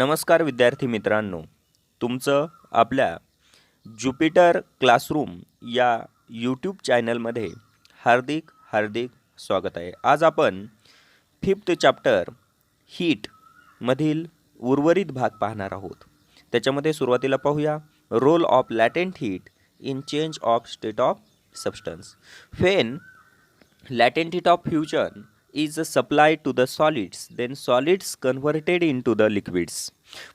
नमस्कार विद्यार्थी मित्रांनो, तुमचं आपल्या ज्युपिटर क्लासरूम या यूट्यूब चॅनलमध्ये हार्दिक हार्दिक स्वागत आहे. आज आपण 5th चॅप्टर हीटमधील उर्वरित भाग पाहणार आहोत. त्याच्यामध्ये सुरुवातीला पाहूया role of latent heat in change of state of substance. When latent heat of fusion is supplied to the solids, then solids converted into the liquids.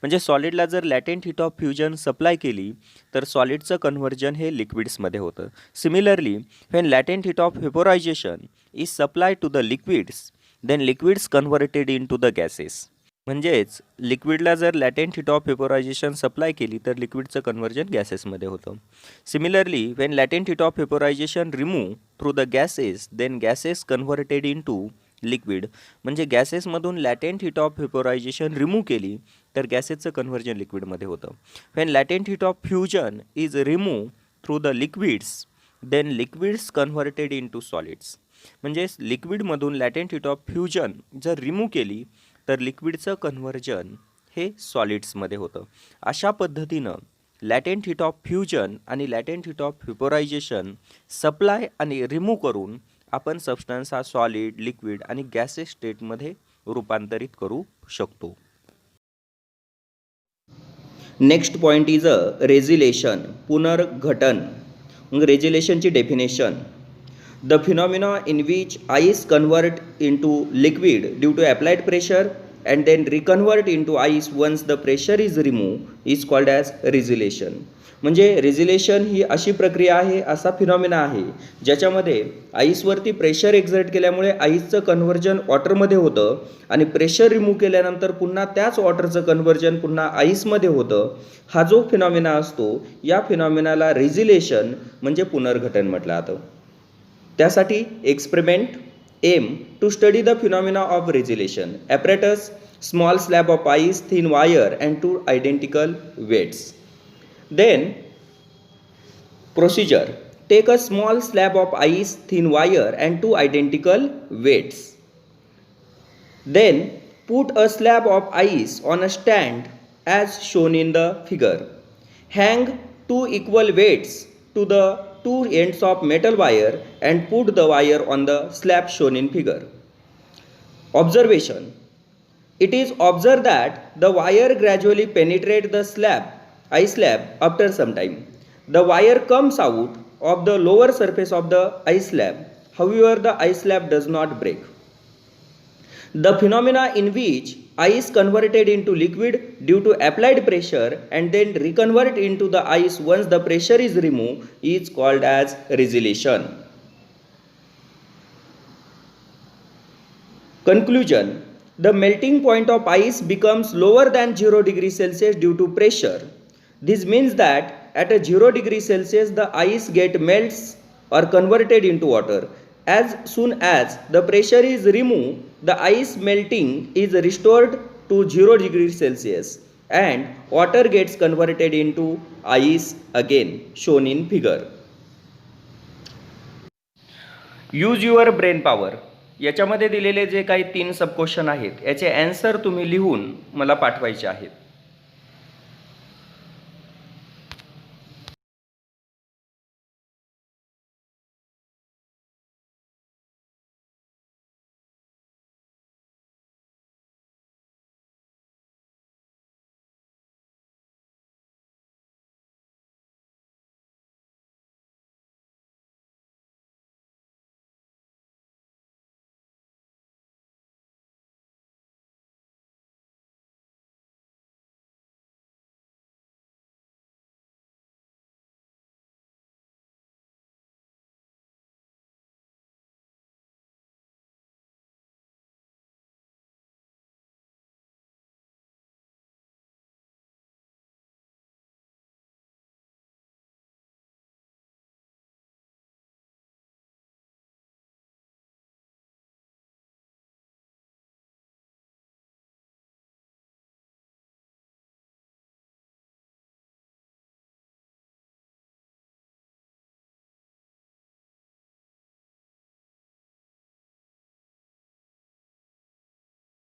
म्हणजे सॉलिडला जर latent heat of fusion supply केली तर सॉलिडचं conversion हे लिक्विड्समध्ये होतं. Similarly when latent heat of vaporisation is supply to the liquids, then liquids converted in to the gases. म्हणजेच लिक्विडला जर latent heat of vaporisation supply केली तर लिक्विडचं कन्व्हर्जन गॅसेसमध्ये होतं. Similarly when latent heat of vaporisation remove through the gases, then gases converted in to liquid. म्हणजे गॅसेसमधून latent heat of vaporisation remove केली तर गॅसेसचं कन्व्हर्जन लिक्विडमध्ये होतं. When latent heat of fusion is remove through the liquids, then liquids converted in to solids. म्हणजे लिक्विडमधून latent heat of fusion जर रिमूव्ह केली तर लिक्विडचं कन्व्हर्जन हे सॉलिड्समध्ये होतं. अशा पद्धतीनं लॅटेंट हीट ऑफ फ्युजन आणि लॅटेंट हीट ऑफ व्हेपोरायझेशन सप्लाय आणि रिमूव्ह करून आपण सबस्टन्स हा सॉलिड, लिक्विड आणि गॅसेस स्टेटमध्ये रूपांतरित करू शकतो. Next point is a regelation, पुनर्घटन. मग रेझिलेशनची definition: the phenomena in which ice convert into liquid due to applied pressure and then reconvert into ice once the pressure is removed is called as resiliation. म्हणजे रेझिलेशन ही अशी प्रक्रिया आहे, असा phenomena आहे ज्याच्यामध्ये आईसवरती प्रेशर एक्झर्ट केल्यामुळे आईसचं कन्व्हर्जन वॉटरमध्ये होतं आणि प्रेशर रिमूव्ह केल्यानंतर पुन्हा त्याच वॉटरचं कन्व्हर्जन पुन्हा आईसमध्ये होतं. हा जो फिनॉमिना असतो या फिनॉमिनाला रेझिलेशन म्हणजे पुनर्घटन म्हटलं जातं. त्यासाठी experiment aim to study the phenomena of regelation. Apparatus: small slab of ice, thin wire and 2 identical weights. Then procedure: take a small slab of ice, thin wire and 2 identical weights. Then put a slab of ice on a stand as shown in the figure. Hang 2 equal weights to the 2 ends of metal wire and put the wire on the slab shown in figure. Observation: it is observed that the wire gradually penetrates the ice slab after some time. The wire comes out of the lower surface of the ice slab. However, the ice slab does not break. The phenomena in which ice converted into liquid due to applied pressure and then reconvert into the ice once the pressure is removed is called as resiliation. Conclusion: the melting point of ice becomes lower than 0 degrees Celsius due to pressure. This means that at a 0 degrees Celsius the ice melts or converted into water. As soon as the pressure is removed, the ice melting is restored to 0 degrees Celsius and water gets converted into ice again, shown in figure. Use your brain power. याच्यामध्ये दिलेले जे काही 3 सब question आहेत याचे answer तुम्ही लिहून मला पाठवायचे आहेत.